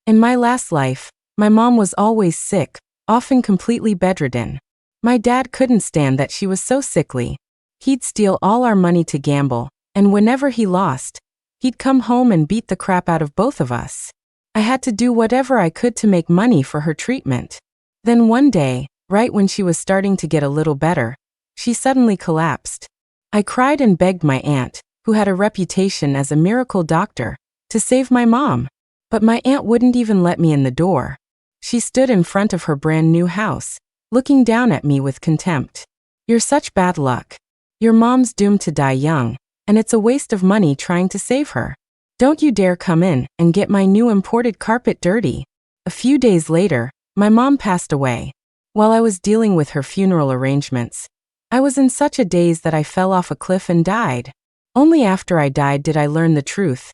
In my last life, my mom was always sick, often completely bedridden. My dad couldn't stand that she was so sickly. He'd steal all our money to gamble, and whenever he lost, he'd come home and beat the crap out of both of us. I had to do whatever I could to make money for her treatment. Then one day, right when she was starting to get a little better, she suddenly collapsed. I cried and begged my aunt, who had a reputation as a miracle doctor, to save my mom. But my aunt wouldn't even let me in the door. She stood in front of her brand new house, looking down at me with contempt. "You're such bad luck. Your mom's doomed to die young, and it's a waste of money trying to save her. Don't you dare come in and get my new imported carpet dirty." A few days later, my mom passed away. While I was dealing with her funeral arrangements, I was in such a daze that I fell off a cliff and died. Only after I died did I learn the truth.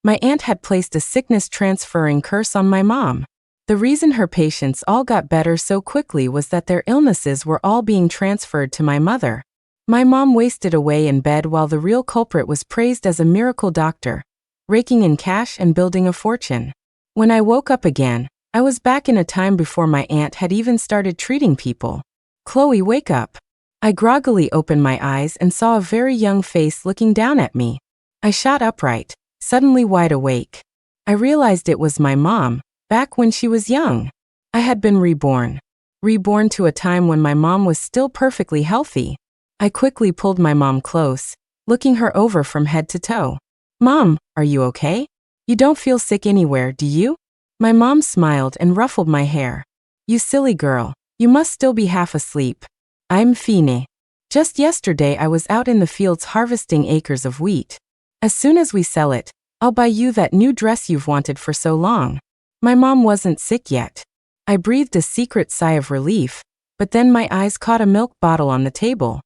My aunt had placed a sickness transferring curse on my mom. The reason her patients all got better so quickly was that their illnesses were all being transferred to my mother. My mom wasted away in bed while the real culprit was praised as a miracle doctor, raking in cash and building a fortune. When I woke up again, I was back in a time before my aunt had even started treating people. "Chloe, wake up." I groggily opened my eyes and saw a very young face looking down at me. I shot upright, suddenly wide awake. I realized it was my mom, back when she was young. I had been reborn. Reborn to a time when my mom was still perfectly healthy. I quickly pulled my mom close, looking her over from head to toe. "Mom, are you okay? You don't feel sick anywhere, do you?" My mom smiled and ruffled my hair. "You silly girl, you must still be half asleep. I'm Fine. Just yesterday I was out in the fields harvesting acres of wheat. As soon as we sell it, I'll buy you that new dress you've wanted for so long." My mom wasn't sick yet. I breathed a secret sigh of relief, but then my eyes caught a milk bottle on the table.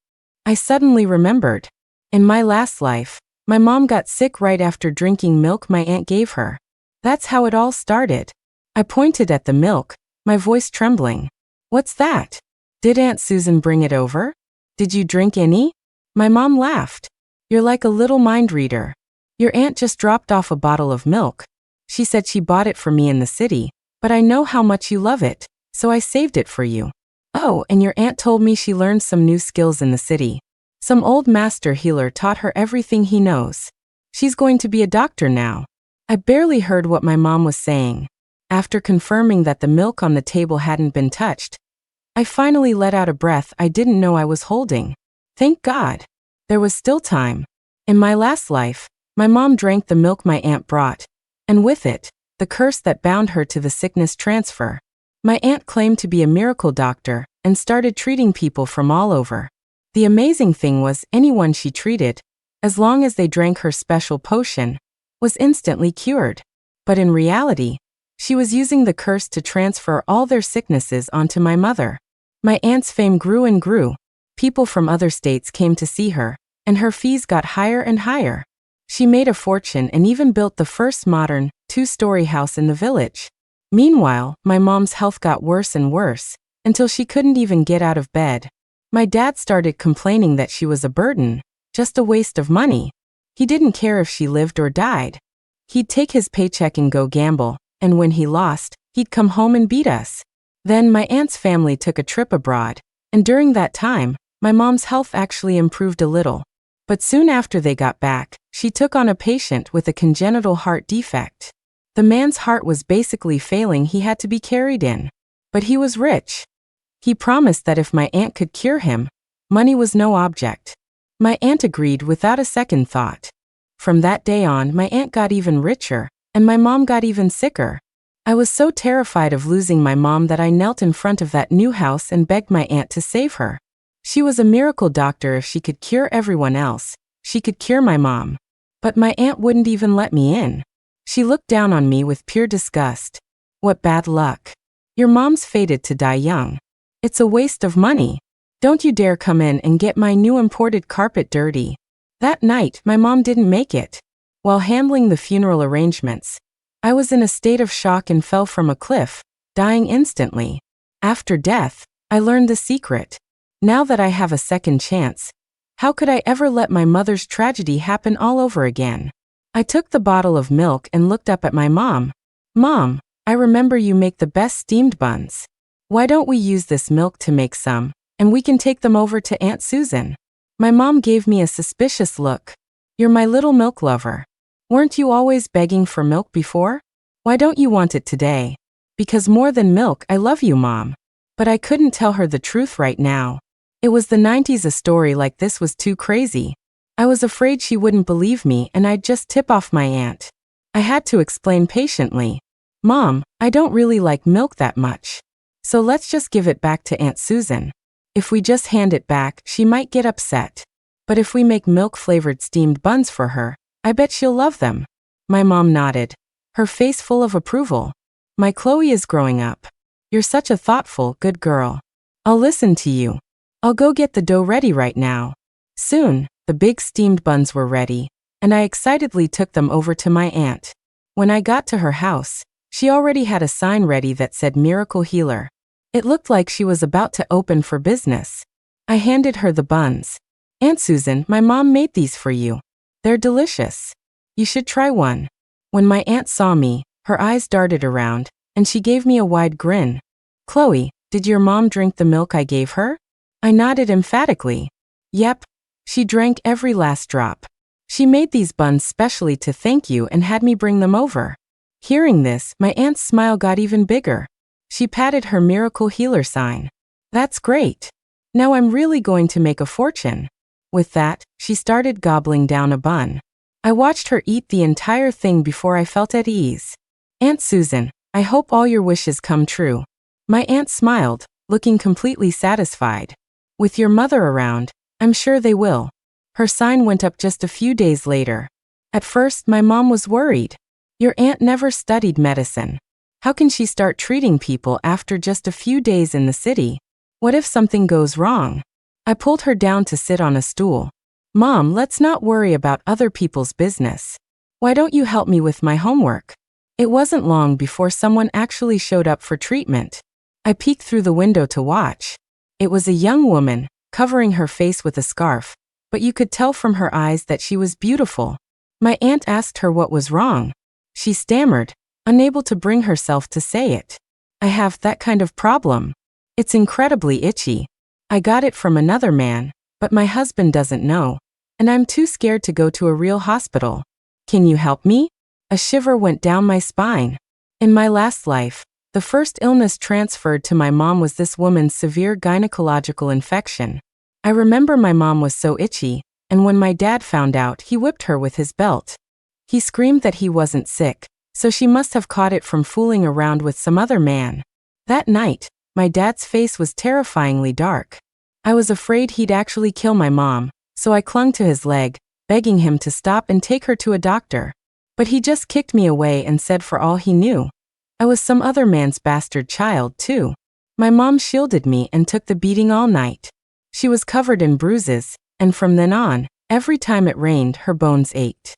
I suddenly remembered. In my last life, my mom got sick right after drinking milk my aunt gave her. That's how it all started. I pointed at the milk, my voice trembling. "What's that? Did Aunt Susan bring it over? Did you drink any?" My mom laughed. "You're like a little mind reader. Your aunt just dropped off a bottle of milk. She said she bought it for me in the city, but I know how much you love it, so I saved it for you. Oh, and your aunt told me she learned some new skills in the city. Some old master healer taught her everything he knows. She's going to be a doctor now." I barely heard what my mom was saying. After confirming that the milk on the table hadn't been touched, I finally let out a breath I didn't know I was holding. Thank God. There was still time. In my last life, my mom drank the milk my aunt brought, and with it, the curse that bound her to the sickness transfer. My aunt claimed to be a miracle doctor and started treating people from all over. The amazing thing was anyone she treated, as long as they drank her special potion, was instantly cured. But in reality, she was using the curse to transfer all their sicknesses onto my mother. My aunt's fame grew and grew. People from other states came to see her, and her fees got higher and higher. She made a fortune and even built the first modern, two-story house in the village. Meanwhile, my mom's health got worse and worse, until she couldn't even get out of bed. My dad started complaining that she was a burden, just a waste of money. He didn't care if she lived or died. He'd take his paycheck and go gamble, and when he lost, he'd come home and beat us. Then my aunt's family took a trip abroad, and during that time, my mom's health actually improved a little. But soon after they got back, she took on a patient with a congenital heart defect. The man's heart was basically failing, he had to be carried in. But he was rich. He promised that if my aunt could cure him, money was no object. My aunt agreed without a second thought. From that day on, my aunt got even richer, and my mom got even sicker. I was so terrified of losing my mom that I knelt in front of that new house and begged my aunt to save her. She was a miracle doctor. If she could cure everyone else, she could cure my mom. But my aunt wouldn't even let me in. She looked down on me with pure disgust. "What bad luck. Your mom's fated to die young. It's a waste of money. Don't you dare come in and get my new imported carpet dirty." That night, my mom didn't make it. While handling the funeral arrangements, I was in a state of shock and fell from a cliff, dying instantly. After death, I learned the secret. Now that I have a second chance, how could I ever let my mother's tragedy happen all over again? I took the bottle of milk and looked up at my mom. "Mom, I remember you make the best steamed buns. Why don't we use this milk to make some, and we can take them over to Aunt Susan?" My mom gave me a suspicious look. "You're my little milk lover. Weren't you always begging for milk before? Why don't you want it today?" "Because more than milk, I love you, Mom." But I couldn't tell her the truth right now. It was the 90s. A story like this was too crazy. I was afraid she wouldn't believe me and I'd just tip off my aunt. I had to explain patiently. "Mom, I don't really like milk that much. So let's just give it back to Aunt Susan. If we just hand it back, she might get upset. But if we make milk-flavored steamed buns for her, I bet she'll love them." My mom nodded, her face full of approval. "My Chloe is growing up. You're such a thoughtful, good girl. I'll listen to you. I'll go get the dough ready right now." Soon, the big steamed buns were ready, and I excitedly took them over to my aunt. When I got to her house, she already had a sign ready that said Miracle Healer. It looked like she was about to open for business. I handed her the buns. "Aunt Susan, my mom made these for you. They're delicious. You should try one." When my aunt saw me, her eyes darted around, and she gave me a wide grin. "Chloe, did your mom drink the milk I gave her?" I nodded emphatically. "Yep. She drank every last drop. She made these buns specially to thank you and had me bring them over." Hearing this, my aunt's smile got even bigger. She patted her Miracle Healer sign. "That's great. Now I'm really going to make a fortune." With that, she started gobbling down a bun. I watched her eat the entire thing before I felt at ease. "Aunt Susan, I hope all your wishes come true." My aunt smiled, looking completely satisfied. "With your mother around, I'm sure they will." Her sign went up just a few days later. At first, my mom was worried. "Your aunt never studied medicine. How can she start treating people after just a few days in the city? What if something goes wrong?" I pulled her down to sit on a stool. "Mom, let's not worry about other people's business. Why don't you help me with my homework?" It wasn't long before someone actually showed up for treatment. I peeked through the window to watch. It was a young woman, covering her face with a scarf, but you could tell from her eyes that she was beautiful. My aunt asked her what was wrong. She stammered, unable to bring herself to say it. "I have that kind of problem. It's incredibly itchy. I got it from another man, but my husband doesn't know, and I'm too scared to go to a real hospital. Can you help me?" A shiver went down my spine. In my last life, the first illness transferred to my mom was this woman's severe gynecological infection. I remember my mom was so itchy, and when my dad found out, he whipped her with his belt. He screamed that he wasn't sick, so she must have caught it from fooling around with some other man. That night, my dad's face was terrifyingly dark. I was afraid he'd actually kill my mom, so I clung to his leg, begging him to stop and take her to a doctor. But he just kicked me away and said for all he knew, I was some other man's bastard child too. My mom shielded me and took the beating all night. She was covered in bruises, and from then on, every time it rained, her bones ached.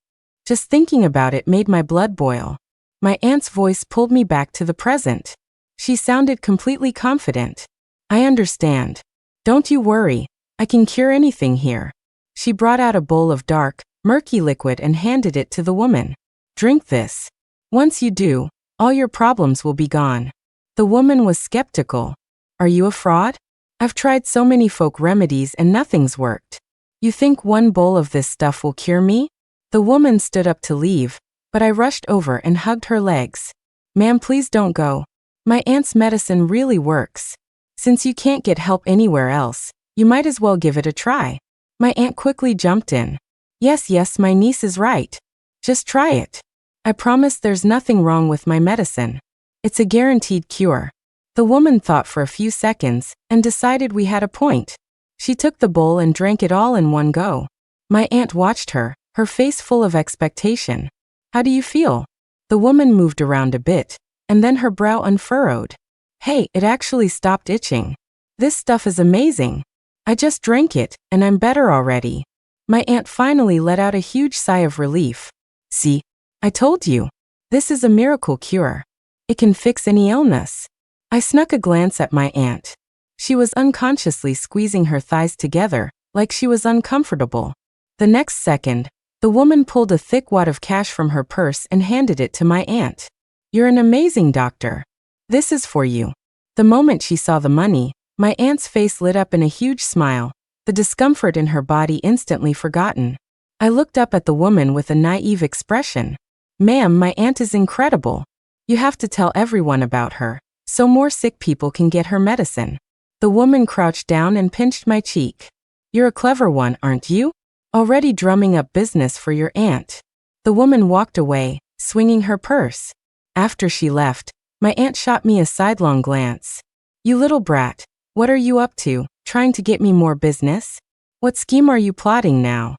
Just thinking about it made my blood boil. My aunt's voice pulled me back to the present. She sounded completely confident. "I understand. Don't you worry, I can cure anything here." She brought out a bowl of dark, murky liquid and handed it to the woman. "Drink this. Once you do, all your problems will be gone." The woman was skeptical. "Are you a fraud? I've tried so many folk remedies and nothing's worked. You think one bowl of this stuff will cure me?" The woman stood up to leave, but I rushed over and hugged her legs. "Ma'am, please don't go. My aunt's medicine really works. Since you can't get help anywhere else, you might as well give it a try." My aunt quickly jumped in. Yes, my niece is right. Just try it. I promise there's nothing wrong with my medicine. It's a guaranteed cure." The woman thought for a few seconds and decided we had a point. She took the bowl and drank it all in one go. My aunt watched her, her face full of expectation. "How do you feel?" The woman moved around a bit, and then her brow unfurrowed. "Hey, it actually stopped itching. This stuff is amazing. I just drank it, and I'm better already." My aunt finally let out a huge sigh of relief. "See? I told you. This is a miracle cure. It can fix any illness." I snuck a glance at my aunt. She was unconsciously squeezing her thighs together, like she was uncomfortable. The next second, the woman pulled a thick wad of cash from her purse and handed it to my aunt. You're an amazing doctor. This is for you. The moment she saw the money, my aunt's face lit up in a huge smile, the discomfort in her body instantly forgotten. I looked up at the woman with a naive expression. Ma'am, my aunt is incredible. You have to tell everyone about her, so more sick people can get her medicine. The woman crouched down and pinched my cheek. You're a clever one, aren't you? Already drumming up business for your aunt. The woman walked away, swinging her purse. After she left, my aunt shot me a sidelong glance. You little brat, what are you up to, trying to get me more business? What scheme are you plotting now?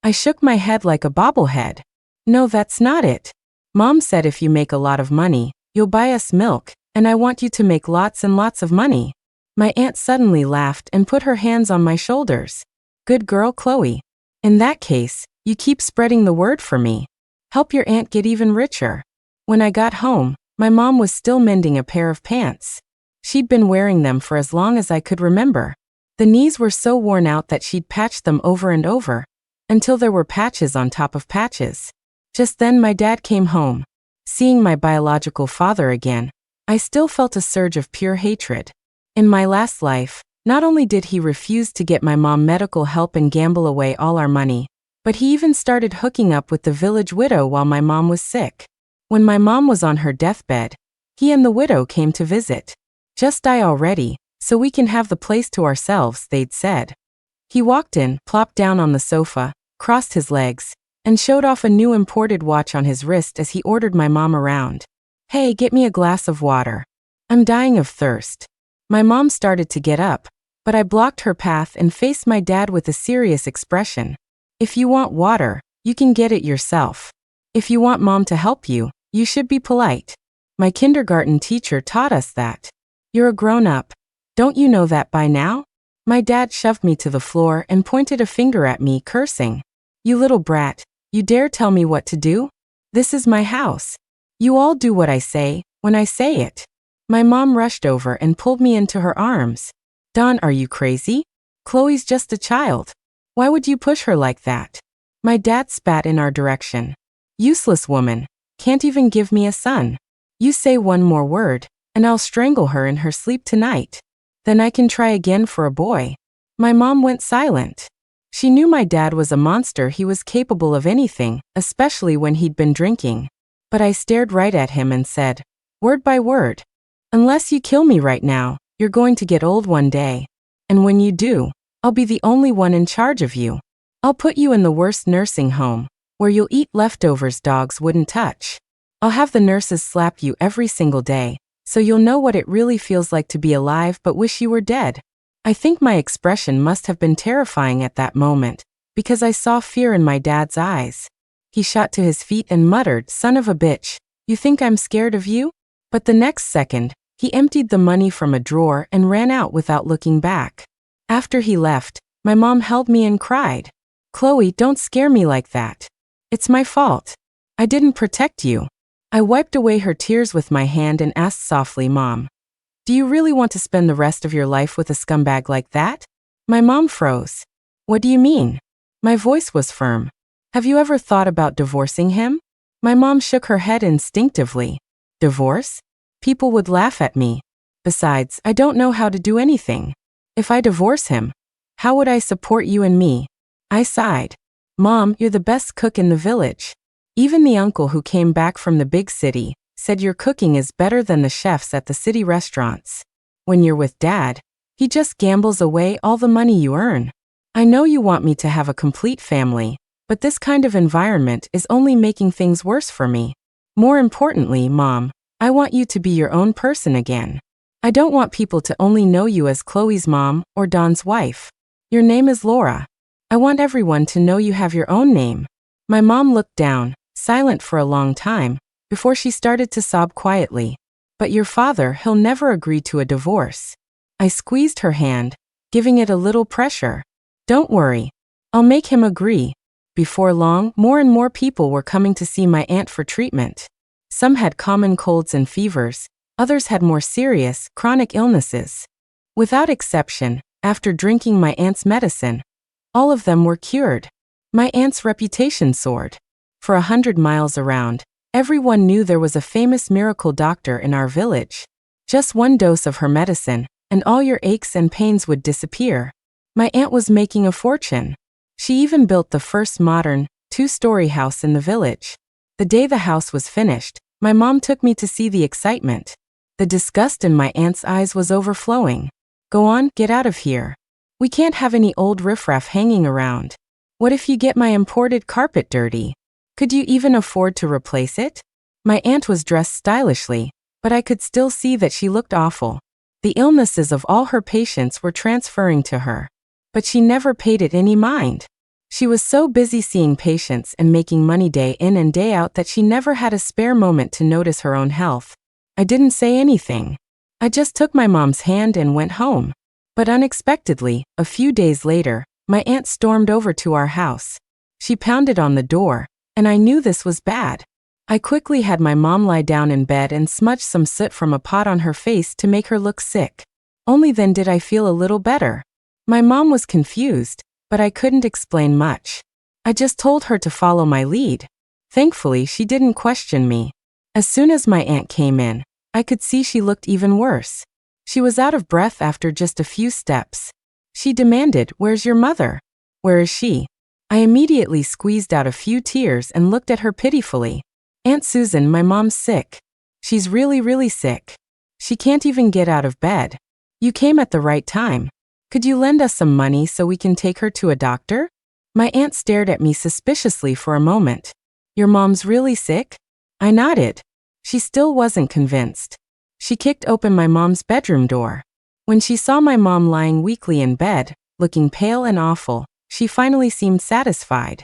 I shook my head like a bobblehead. No, that's not it. Mom said if you make a lot of money, you'll buy us milk, and I want you to make lots and lots of money. My aunt suddenly laughed and put her hands on my shoulders. Good girl, Chloe. In that case, you keep spreading the word for me. Help your aunt get even richer. When I got home, my mom was still mending a pair of pants. She'd been wearing them for as long as I could remember. The knees were so worn out that she'd patched them over and over, until there were patches on top of patches. Just then my dad came home. Seeing my biological father again, I still felt a surge of pure hatred. In my last life, not only did he refuse to get my mom medical help and gamble away all our money, but he even started hooking up with the village widow while my mom was sick. When my mom was on her deathbed, he and the widow came to visit. Just die already, so we can have the place to ourselves, they'd said. He walked in, plopped down on the sofa, crossed his legs, and showed off a new imported watch on his wrist as he ordered my mom around. Hey, get me a glass of water. I'm dying of thirst. My mom started to get up, but I blocked her path and faced my dad with a serious expression. If you want water, you can get it yourself. If you want mom to help you, you should be polite. My kindergarten teacher taught us that. You're a grown-up. Don't you know that by now? My dad shoved me to the floor and pointed a finger at me, cursing. You little brat, you dare tell me what to do? This is my house. You all do what I say, when I say it. My mom rushed over and pulled me into her arms. Dawn, are you crazy? Chloe's just a child. Why would you push her like that? My dad spat in our direction. Useless woman, can't even give me a son. You say one more word, and I'll strangle her in her sleep tonight. Then I can try again for a boy. My mom went silent. She knew my dad was a monster. He was capable of anything, especially when he'd been drinking. But I stared right at him and said, word by word, unless you kill me right now, you're going to get old one day. And when you do, I'll be the only one in charge of you. I'll put you in the worst nursing home, where you'll eat leftovers dogs wouldn't touch. I'll have the nurses slap you every single day, so you'll know what it really feels like to be alive but wish you were dead. I think my expression must have been terrifying at that moment, because I saw fear in my dad's eyes. He shot to his feet and muttered, son of a bitch, you think I'm scared of you? But the next second, he emptied the money from a drawer and ran out without looking back. After he left, my mom held me and cried, Chloe, don't scare me like that. It's my fault. I didn't protect you. I wiped away her tears with my hand and asked softly, Mom, do you really want to spend the rest of your life with a scumbag like that? My mom froze. What do you mean? My voice was firm. Have you ever thought about divorcing him? My mom shook her head instinctively. Divorce? People would laugh at me. Besides, I don't know how to do anything. If I divorce him, how would I support you and me? I sighed. Mom, you're the best cook in the village. Even the uncle who came back from the big city said your cooking is better than the chefs at the city restaurants. When you're with Dad, he just gambles away all the money you earn. I know you want me to have a complete family, but this kind of environment is only making things worse for me. More importantly, Mom, I want you to be your own person again. I don't want people to only know you as Chloe's mom or Don's wife. Your name is Laura. I want everyone to know you have your own name. My mom looked down, silent for a long time, before she started to sob quietly. But your father, he'll never agree to a divorce. I squeezed her hand, giving it a little pressure. Don't worry. I'll make him agree. Before long, more and more people were coming to see my aunt for treatment. Some had common colds and fevers, others had more serious, chronic illnesses. Without exception, after drinking my aunt's medicine, all of them were cured. My aunt's reputation soared. For 100 miles around, Everyone knew there was a famous miracle doctor in our village. Just one dose of her medicine, and all your aches and pains would disappear. My aunt was making a fortune. She even built the first modern, two-story house in the village. The day the house was finished, my mom took me to see the excitement. The disgust in my aunt's eyes was overflowing. Go on, get out of here. We can't have any old riffraff hanging around. What if you get my imported carpet dirty? Could you even afford to replace it? My aunt was dressed stylishly, but I could still see that she looked awful. The illnesses of all her patients were transferring to her. But she never paid it any mind. She was so busy seeing patients and making money day in and day out that she never had a spare moment to notice her own health. I didn't say anything. I just took my mom's hand and went home. But unexpectedly, a few days later, my aunt stormed over to our house. She pounded on the door, and I knew this was bad. I quickly had my mom lie down in bed and smudge some soot from a pot on her face to make her look sick. Only then did I feel a little better. My mom was confused, but I couldn't explain much. I just told her to follow my lead. Thankfully, she didn't question me. As soon as my aunt came in, I could see she looked even worse. She was out of breath after just a few steps. She demanded, "Where's your mother? Where is she?" I immediately squeezed out a few tears and looked at her pitifully. "Aunt Susan, my mom's sick. She's really sick. She can't even get out of bed. You came at the right time. Could you lend us some money so we can take her to a doctor?" My aunt stared at me suspiciously for a moment. "Your mom's really sick?" I nodded. She still wasn't convinced. She kicked open my mom's bedroom door. When she saw my mom lying weakly in bed, looking pale and awful, she finally seemed satisfied.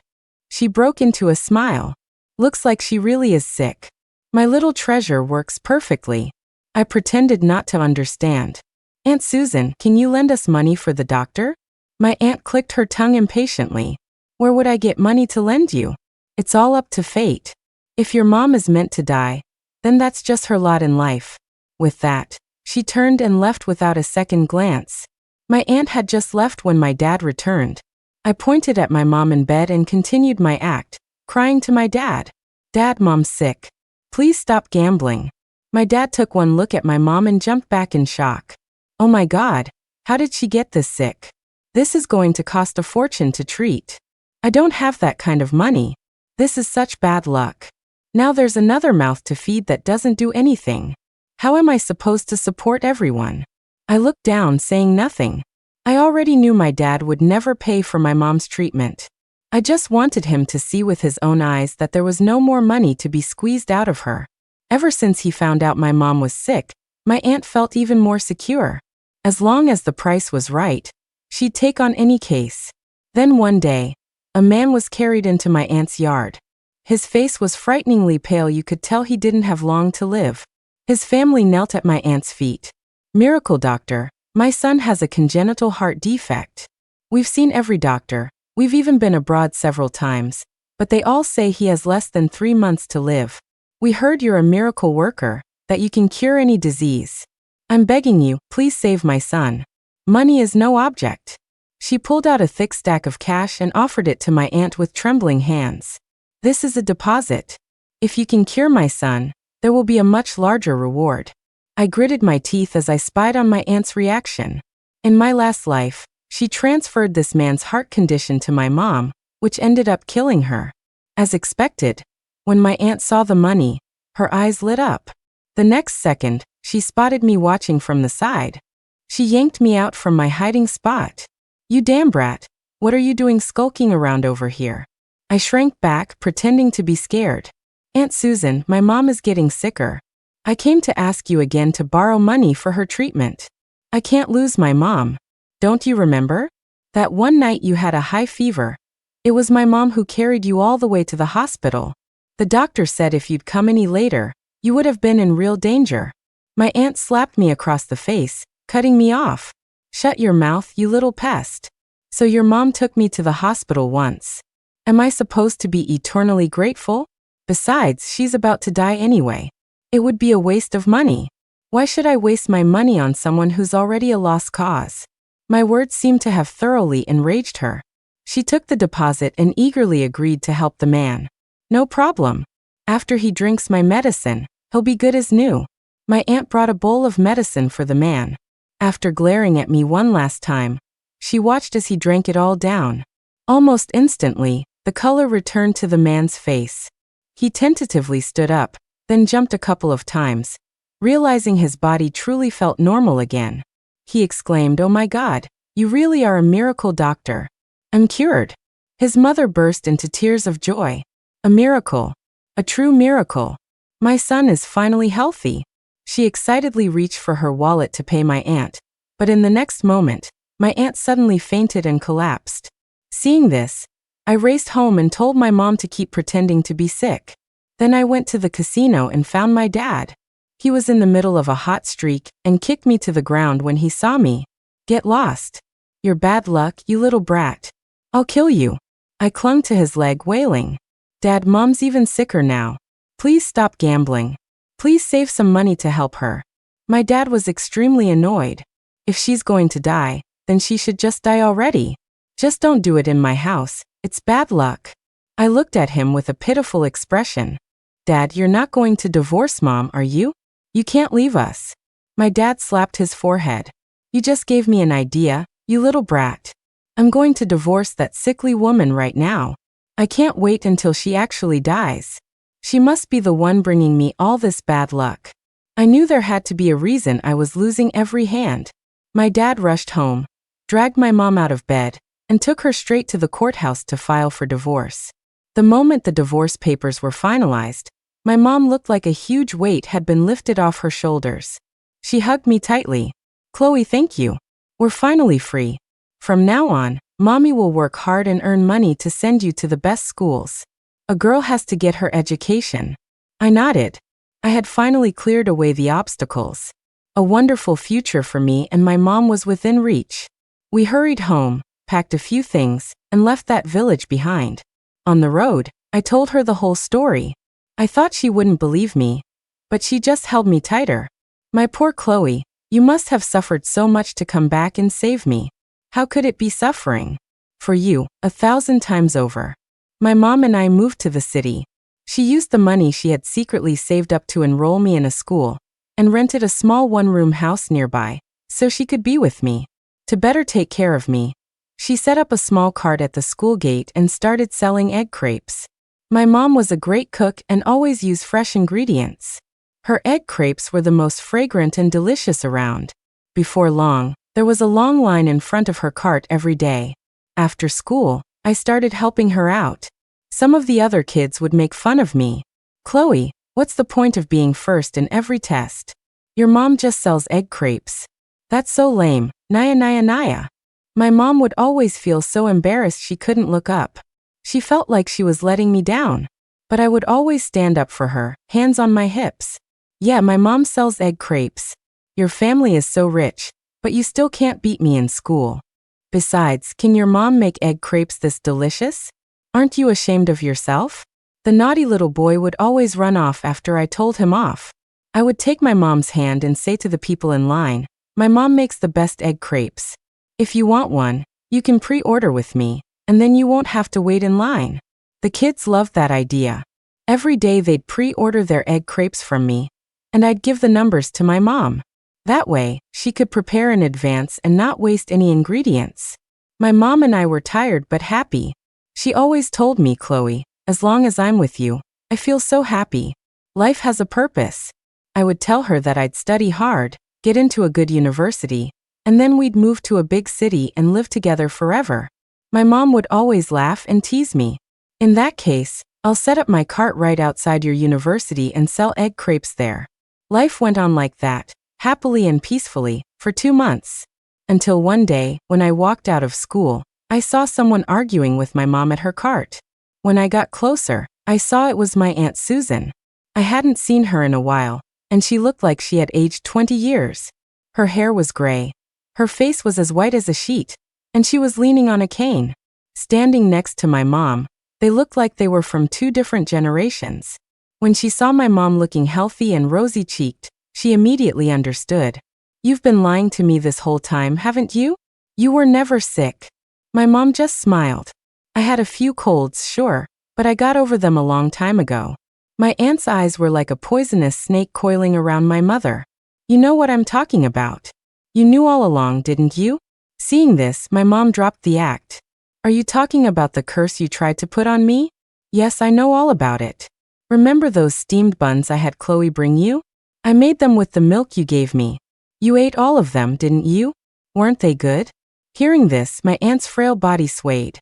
She broke into a smile. "Looks like she really is sick. My little treasure works perfectly." I pretended not to understand. "Aunt Susan, can you lend us money for the doctor?" My aunt clicked her tongue impatiently. "Where would I get money to lend you? It's all up to fate. If your mom is meant to die, then that's just her lot in life." With that, she turned and left without a second glance. My aunt had just left when my dad returned. I pointed at my mom in bed and continued my act, crying to my dad. "Dad, mom's sick. Please stop gambling." My dad took one look at my mom and jumped back in shock. "Oh my God, how did she get this sick? This is going to cost a fortune to treat. I don't have that kind of money. This is such bad luck. Now there's another mouth to feed that doesn't do anything. How am I supposed to support everyone?" I looked down, saying nothing. I already knew my dad would never pay for my mom's treatment. I just wanted him to see with his own eyes that there was no more money to be squeezed out of her. Ever since he found out my mom was sick, my aunt felt even more secure. As long as the price was right, she'd take on any case. Then one day, a man was carried into my aunt's yard. His face was frighteningly pale. You could tell he didn't have long to live. His family knelt at my aunt's feet. "Miracle doctor, my son has a congenital heart defect. We've seen every doctor, we've even been abroad several times, but they all say he has less than 3 months to live. We heard you're a miracle worker, that you can cure any disease. I'm begging you, please save my son. Money is no object." She pulled out a thick stack of cash and offered it to my aunt with trembling hands. "This is a deposit. If you can cure my son, there will be a much larger reward." I gritted my teeth as I spied on my aunt's reaction. In my last life, she transferred this man's heart condition to my mom, which ended up killing her. As expected, when my aunt saw the money, her eyes lit up. The next second, she spotted me watching from the side. She yanked me out from my hiding spot. "You damn brat, what are you doing skulking around over here?" I shrank back, pretending to be scared. "Aunt Susan, my mom is getting sicker. I came to ask you again to borrow money for her treatment. I can't lose my mom. Don't you remember? That one night you had a high fever. It was my mom who carried you all the way to the hospital. The doctor said if you'd come any later, you would have been in real danger." My aunt slapped me across the face, cutting me off. "Shut your mouth, you little pest. So your mom took me to the hospital once. Am I supposed to be eternally grateful? Besides, she's about to die anyway. It would be a waste of money. Why should I waste my money on someone who's already a lost cause?" My words seemed to have thoroughly enraged her. She took the deposit and eagerly agreed to help the man. "No problem. After he drinks my medicine, he'll be good as new. My aunt brought a bowl of medicine for the man. After glaring at me one last time, she watched as he drank it all down. Almost instantly, the color returned to the man's face. He tentatively stood up, then jumped a couple of times. Realizing his body truly felt normal again, he exclaimed, "Oh my God, you really are a miracle doctor. I'm cured." His mother burst into tears of joy. A miracle. A true miracle. My son is finally healthy. She excitedly reached for her wallet to pay my aunt, but in the next moment, my aunt suddenly fainted and collapsed. Seeing this, I raced home and told my mom to keep pretending to be sick. Then I went to the casino and found my dad. He was in the middle of a hot streak and kicked me to the ground when he saw me. "Get lost. You're bad luck, you little brat. I'll kill you." I clung to his leg, wailing, "Dad, Mom's even sicker now. Please stop gambling. Please save some money to help her." My dad was extremely annoyed. "If she's going to die, then she should just die already. Just don't do it in my house. It's bad luck." I looked at him with a pitiful expression. "Dad, you're not going to divorce Mom, are you? You can't leave us." My dad slapped his forehead. "You just gave me an idea, you little brat. I'm going to divorce that sickly woman right now. I can't wait until she actually dies. She must be the one bringing me all this bad luck." I knew there had to be a reason I was losing every hand. My dad rushed home, dragged my mom out of bed, and took her straight to the courthouse to file for divorce. The moment the divorce papers were finalized, my mom looked like a huge weight had been lifted off her shoulders. She hugged me tightly. "Chloe, thank you. We're finally free. From now on, Mommy will work hard and earn money to send you to the best schools. A girl has to get her education." I nodded. I had finally cleared away the obstacles. A wonderful future for me and my mom was within reach. We hurried home, packed a few things, and left that village behind. On the road, I told her the whole story. I thought she wouldn't believe me, but she just held me tighter. "My poor Chloe, you must have suffered so much to come back and save me. How could it be suffering? For you, 1,000 times over." My mom and I moved to the city. She used the money she had secretly saved up to enroll me in a school, and rented a small one-room house nearby, so she could be with me. To better take care of me, she set up a small cart at the school gate and started selling egg crepes. My mom was a great cook and always used fresh ingredients. Her egg crepes were the most fragrant and delicious around. Before long, there was a long line in front of her cart every day. After school, I started helping her out. Some of the other kids would make fun of me. "Chloe, what's the point of being first in every test? Your mom just sells egg crepes. That's so lame, naya naya naya." My mom would always feel so embarrassed she couldn't look up. She felt like she was letting me down. But I would always stand up for her, hands on my hips. "Yeah, my mom sells egg crepes. Your family is so rich, but you still can't beat me in school. Besides, can your mom make egg crepes this delicious? Aren't you ashamed of yourself?" The naughty little boy would always run off after I told him off. I would take my mom's hand and say to the people in line, "My mom makes the best egg crepes. If you want one, you can pre-order with me, and then you won't have to wait in line." The kids loved that idea. Every day they'd pre-order their egg crepes from me, and I'd give the numbers to my mom. That way, she could prepare in advance and not waste any ingredients. My mom and I were tired but happy. She always told me, "Chloe, as long as I'm with you, I feel so happy. Life has a purpose." I would tell her that I'd study hard, get into a good university, and then we'd move to a big city and live together forever. My mom would always laugh and tease me. "In that case, I'll set up my cart right outside your university and sell egg crepes there." Life went on like that, happily and peacefully, for 2 months. Until one day, when I walked out of school, I saw someone arguing with my mom at her cart. When I got closer, I saw it was my Aunt Susan. I hadn't seen her in a while, and she looked like she had aged 20 years. Her hair was gray. Her face was as white as a sheet, and she was leaning on a cane. Standing next to my mom, they looked like they were from 2 different generations. When she saw my mom looking healthy and rosy-cheeked, she immediately understood. "You've been lying to me this whole time, haven't you? You were never sick." My mom just smiled. "I had a few colds, sure, but I got over them a long time ago." My aunt's eyes were like a poisonous snake coiling around my mother. You know what I'm talking about. You knew all along, didn't you? Seeing this, my mom dropped the act. Are you talking about the curse you tried to put on me? Yes, I know all about it. Remember those steamed buns I had Chloe bring you? I made them with the milk you gave me. You ate all of them, didn't you? Weren't they good? Hearing this, my aunt's frail body swayed.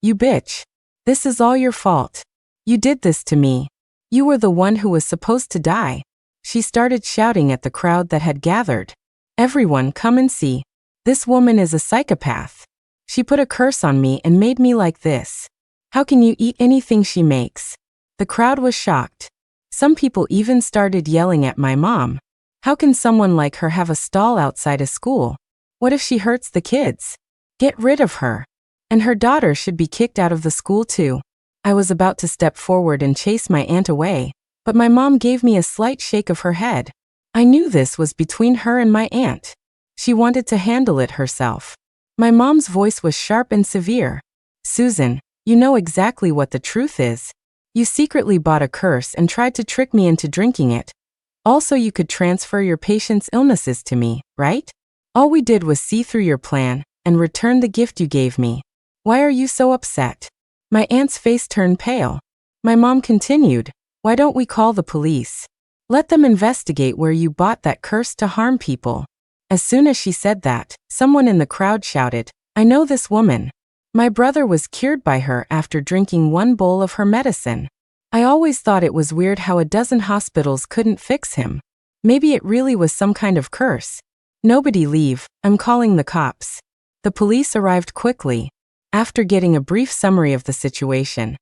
You bitch. This is all your fault. You did this to me. You were the one who was supposed to die. She started shouting at the crowd that had gathered. Everyone, come and see. This woman is a psychopath. She put a curse on me and made me like this. How can you eat anything she makes? The crowd was shocked. Some people even started yelling at my mom. How can someone like her have a stall outside a school? What if she hurts the kids? Get rid of her. And her daughter should be kicked out of the school too. I was about to step forward and chase my aunt away, but my mom gave me a slight shake of her head. I knew this was between her and my aunt. She wanted to handle it herself. My mom's voice was sharp and severe. Susan, you know exactly what the truth is. You secretly bought a curse and tried to trick me into drinking it. Also, you could transfer your patient's illnesses to me, right? All we did was see through your plan and return the gift you gave me. Why are you so upset? My aunt's face turned pale. My mom continued, why don't we call the police? Let them investigate where you bought that curse to harm people. As soon as she said that, someone in the crowd shouted, I know this woman. My brother was cured by her after drinking one bowl of her medicine. I always thought it was weird how a dozen hospitals couldn't fix him. Maybe it really was some kind of curse. Nobody leave, I'm calling the cops. The police arrived quickly. After getting a brief summary of the situation,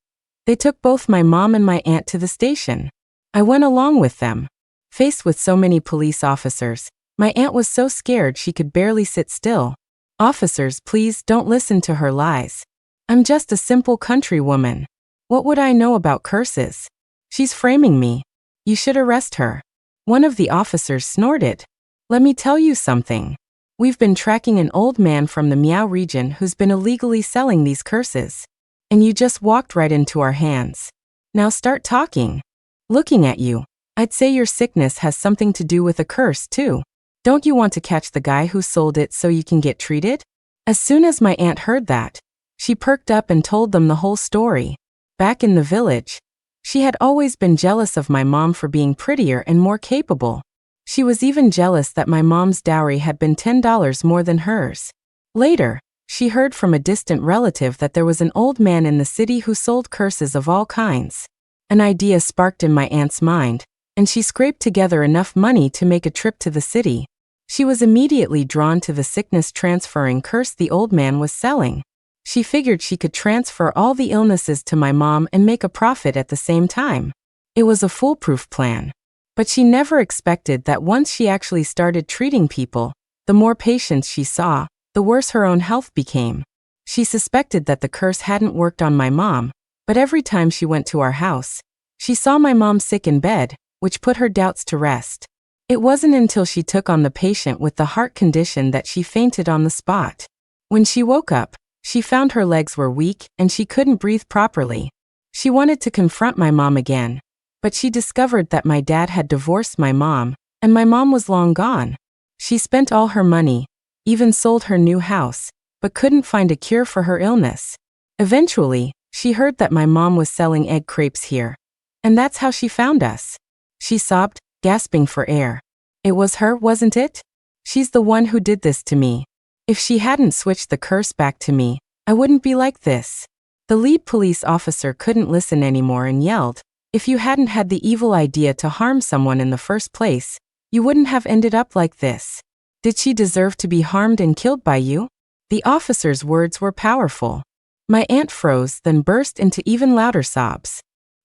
they took both my mom and my aunt to the station. I went along with them. Faced with so many police officers, my aunt was so scared she could barely sit still. Officers, please don't listen to her lies. I'm just a simple country woman. What would I know about curses? She's framing me. You should arrest her. One of the officers snorted. Let me tell you something. We've been tracking an old man from the Miao region who's been illegally selling these curses. And you just walked right into our hands. Now start talking. Looking at you, I'd say your sickness has something to do with a curse too. Don't you want to catch the guy who sold it so you can get treated? As soon as my aunt heard that, she perked up and told them the whole story. Back in the village, she had always been jealous of my mom for being prettier and more capable. She was even jealous that my mom's dowry had been $10 more than hers. Later, she heard from a distant relative that there was an old man in the city who sold curses of all kinds. An idea sparked in my aunt's mind, and she scraped together enough money to make a trip to the city. She was immediately drawn to the sickness-transferring curse the old man was selling. She figured she could transfer all the illnesses to my mom and make a profit at the same time. It was a foolproof plan. But she never expected that once she actually started treating people, the more patients she saw, the worse her own health became. She suspected that the curse hadn't worked on my mom, but every time she went to our house, she saw my mom sick in bed, which put her doubts to rest. It wasn't until she took on the patient with the heart condition that she fainted on the spot. When she woke up, she found her legs were weak and she couldn't breathe properly. She wanted to confront my mom again, but she discovered that my dad had divorced my mom, and my mom was long gone. She spent all her money, even sold her new house, but couldn't find a cure for her illness. Eventually, she heard that my mom was selling egg crepes here. And that's how she found us. She sobbed, gasping for air. It was her, wasn't it? She's the one who did this to me. If she hadn't switched the curse back to me, I wouldn't be like this. The lead police officer couldn't listen anymore and yelled, if you hadn't had the evil idea to harm someone in the first place, you wouldn't have ended up like this. Did she deserve to be harmed and killed by you? The officer's words were powerful. My aunt froze, then burst into even louder sobs.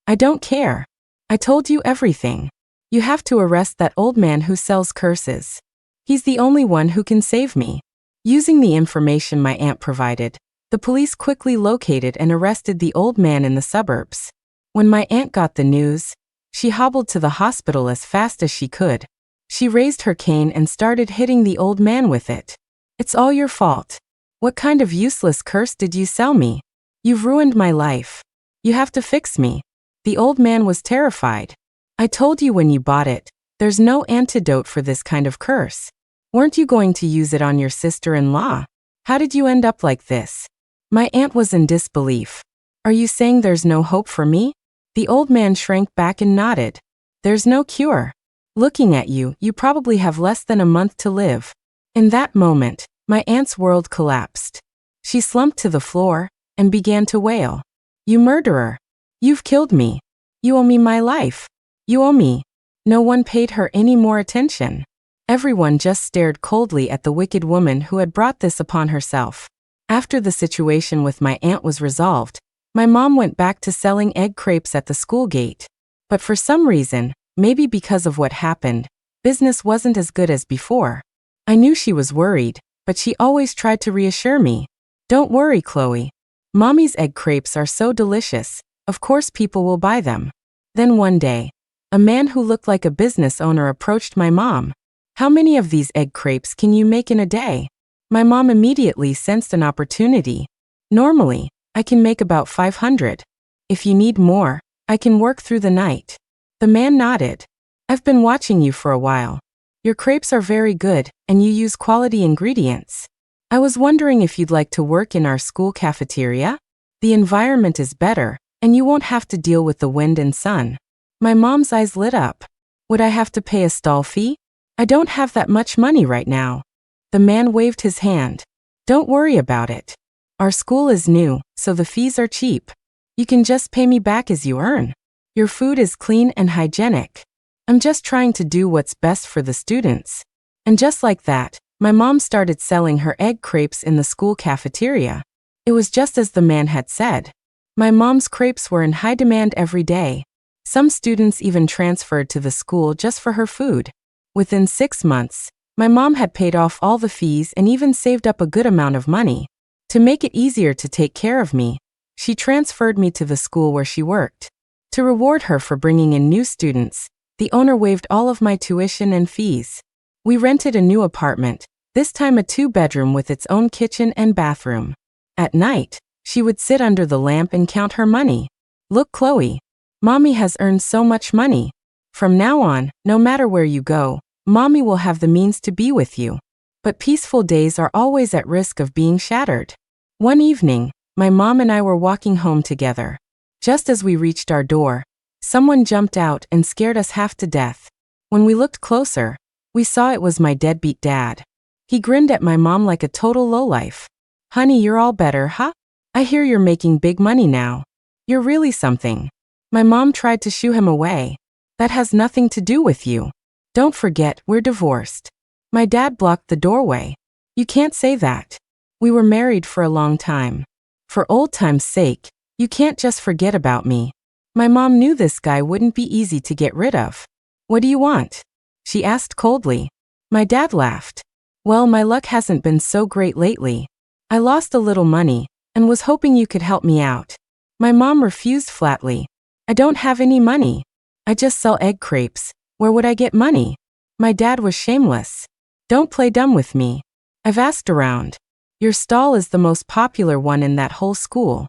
I don't care. I told you everything. You have to arrest that old man who sells curses. He's the only one who can save me. Using the information my aunt provided, the police quickly located and arrested the old man in the suburbs. When my aunt got the news, she hobbled to the hospital as fast as she could. She raised her cane and started hitting the old man with it. It's all your fault. What kind of useless curse did you sell me? You've ruined my life. You have to fix me. The old man was terrified. I told you when you bought it, there's no antidote for this kind of curse. Weren't you going to use it on your sister-in-law? How did you end up like this? My aunt was in disbelief. Are you saying there's no hope for me? The old man shrank back and nodded. There's no cure. Looking at you, you probably have less than a month to live. In that moment, my aunt's world collapsed. She slumped to the floor and began to wail. You murderer! You've killed me. You owe me my life. You owe me. No one paid her any more attention. Everyone just stared coldly at the wicked woman who had brought this upon herself. After the situation with my aunt was resolved, my mom went back to selling egg crepes at the school gate. But for some reason, maybe because of what happened, business wasn't as good as before. I knew she was worried, but she always tried to reassure me. Don't worry, Chloe. Mommy's egg crepes are so delicious, of course people will buy them. Then one day, a man who looked like a business owner approached my mom. How many of these egg crepes can you make in a day? My mom immediately sensed an opportunity. Normally, I can make about 500. If you need more, I can work through the night. The man nodded. I've been watching you for a while. Your crepes are very good, and you use quality ingredients. I was wondering if you'd like to work in our school cafeteria? The environment is better, and you won't have to deal with the wind and sun. My mom's eyes lit up. Would I have to pay a stall fee? I don't have that much money right now. The man waved his hand. Don't worry about it. Our school is new, so the fees are cheap. You can just pay me back as you earn. Your food is clean and hygienic. I'm just trying to do what's best for the students. And just like that, my mom started selling her egg crepes in the school cafeteria. It was just as the man had said. My mom's crepes were in high demand every day. Some students even transferred to the school just for her food. Within 6 months, my mom had paid off all the fees and even saved up a good amount of money. To make it easier to take care of me, she transferred me to the school where she worked. To reward her for bringing in new students, the owner waived all of my tuition and fees. We rented a new apartment, this time a 2-bedroom with its own kitchen and bathroom. At night, she would sit under the lamp and count her money. Look, Chloe. Mommy has earned so much money. From now on, no matter where you go, Mommy will have the means to be with you. But peaceful days are always at risk of being shattered. One evening, my mom and I were walking home together. Just as we reached our door, someone jumped out and scared us half to death. When we looked closer, we saw it was my deadbeat dad. He grinned at my mom like a total lowlife. Honey, you're all better, huh? I hear you're making big money now. You're really something. My mom tried to shoo him away. That has nothing to do with you. Don't forget, we're divorced. My dad blocked the doorway. You can't say that. We were married for a long time. For old time's sake, you can't just forget about me. My mom knew this guy wouldn't be easy to get rid of. What do you want? She asked coldly. My dad laughed. Well, my luck hasn't been so great lately. I lost a little money and was hoping you could help me out. My mom refused flatly. I don't have any money. I just sell egg crepes. Where would I get money? My dad was shameless. Don't play dumb with me. I've asked around. Your stall is the most popular one in that whole school.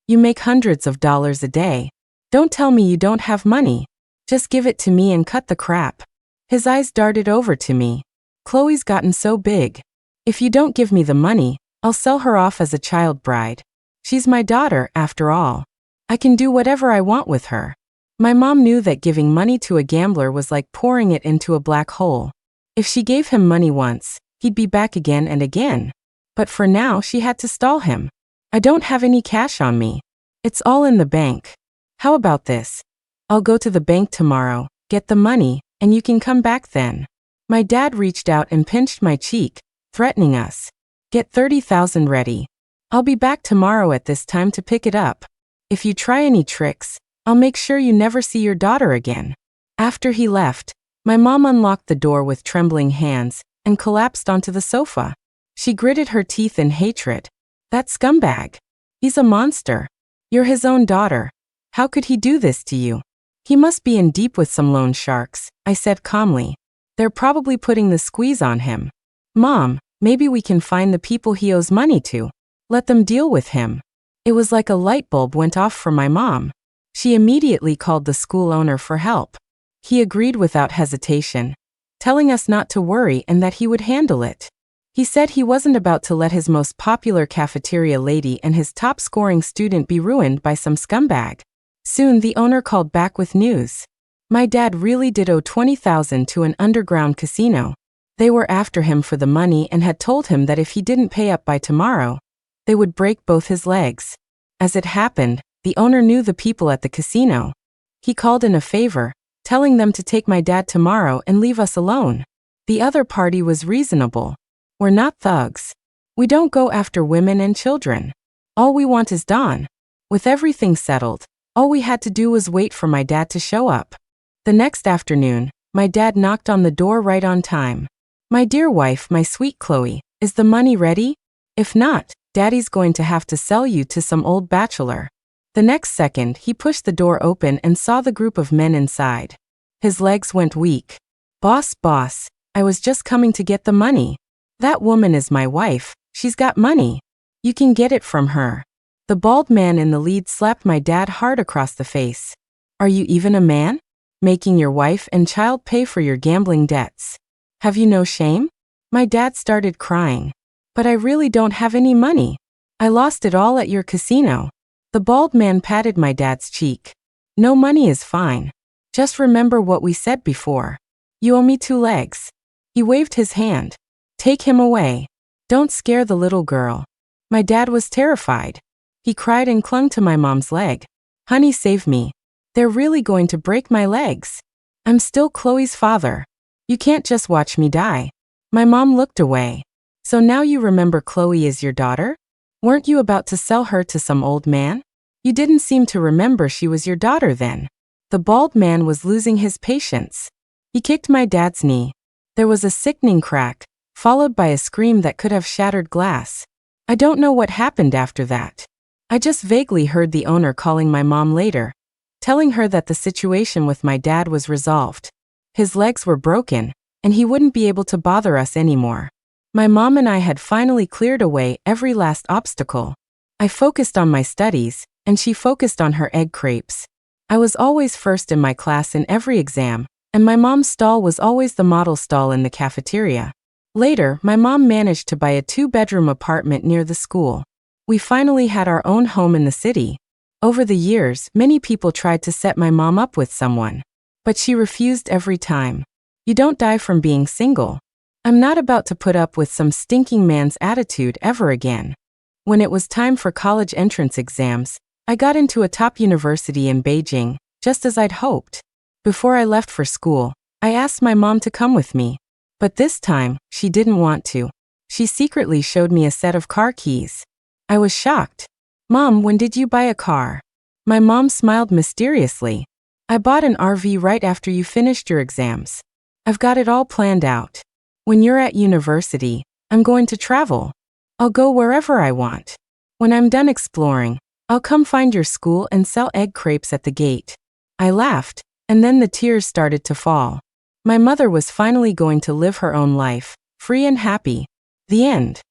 You make hundreds of dollars a day. Don't tell me you don't have money. Just give it to me and cut the crap. His eyes darted over to me. Chloe's gotten so big. If you don't give me the money, I'll sell her off as a child bride. She's my daughter, after all. I can do whatever I want with her. My mom knew that giving money to a gambler was like pouring it into a black hole. If she gave him money once, he'd be back again and again. But for now, she had to stall him. I don't have any cash on me. It's all in the bank. How about this? I'll go to the bank tomorrow, get the money, and you can come back then. My dad reached out and pinched my cheek, threatening us. Get 30,000 ready. I'll be back tomorrow at this time to pick it up. If you try any tricks, I'll make sure you never see your daughter again. After he left, my mom unlocked the door with trembling hands and collapsed onto the sofa. She gritted her teeth in hatred. That scumbag. He's a monster. You're his own daughter. How could he do this to you? He must be in deep with some loan sharks, I said calmly. They're probably putting the squeeze on him. Mom, maybe we can find the people he owes money to. Let them deal with him. It was like a light bulb went off for my mom. She immediately called the school owner for help. He agreed without hesitation, telling us not to worry and that he would handle it. He said he wasn't about to let his most popular cafeteria lady and his top-scoring student be ruined by some scumbag. Soon the owner called back with news. My dad really did owe $20,000 to an underground casino. They were after him for the money and had told him that if he didn't pay up by tomorrow, they would break both his legs. As it happened, the owner knew the people at the casino. He called in a favor, telling them to take my dad tomorrow and leave us alone. The other party was reasonable. We're not thugs. We don't go after women and children. All we want is Dawn. With everything settled, all we had to do was wait for my dad to show up. The next afternoon, my dad knocked on the door right on time. "My dear wife, my sweet Chloe, is the money ready? If not, Daddy's going to have to sell you to some old bachelor." The next second, he pushed the door open and saw the group of men inside. His legs went weak. Boss, I was just coming to get the money. That woman is my wife, she's got money. You can get it from her." The bald man in the lead slapped my dad hard across the face. "Are you even a man? Making your wife and child pay for your gambling debts. Have you no shame?" My dad started crying. "But I really don't have any money. I lost it all at your casino." The bald man patted my dad's cheek. "No money is fine. Just remember what we said before. You owe me 2 legs." He waved his hand. "Take him away. Don't scare the little girl." My dad was terrified. He cried and clung to my mom's leg. "Honey, save me. They're really going to break my legs. I'm still Chloe's father. You can't just watch me die." My mom looked away. "So now you remember Chloe is your daughter? Weren't you about to sell her to some old man? You didn't seem to remember she was your daughter then." The bald man was losing his patience. He kicked my dad's knee. There was a sickening crack, followed by a scream that could have shattered glass. I don't know what happened after that. I just vaguely heard the owner calling my mom later, telling her that the situation with my dad was resolved. His legs were broken, and he wouldn't be able to bother us anymore. My mom and I had finally cleared away every last obstacle. I focused on my studies, and she focused on her egg crepes. I was always first in my class in every exam, and my mom's stall was always the model stall in the cafeteria. Later, my mom managed to buy a 2-bedroom apartment near the school. We finally had our own home in the city. Over the years, many people tried to set my mom up with someone, but she refused every time. You don't die from being single. I'm not about to put up with some stinking man's attitude ever again. When it was time for college entrance exams, I got into a top university in Beijing, just as I'd hoped. Before I left for school, I asked my mom to come with me. But this time, she didn't want to. She secretly showed me a set of car keys. I was shocked. "Mom, when did you buy a car?" My mom smiled mysteriously. "I bought an RV right after you finished your exams. I've got it all planned out. When you're at university, I'm going to travel. I'll go wherever I want. When I'm done exploring, I'll come find your school and sell egg crepes at the gate." I laughed, and then the tears started to fall. My mother was finally going to live her own life, free and happy. The end.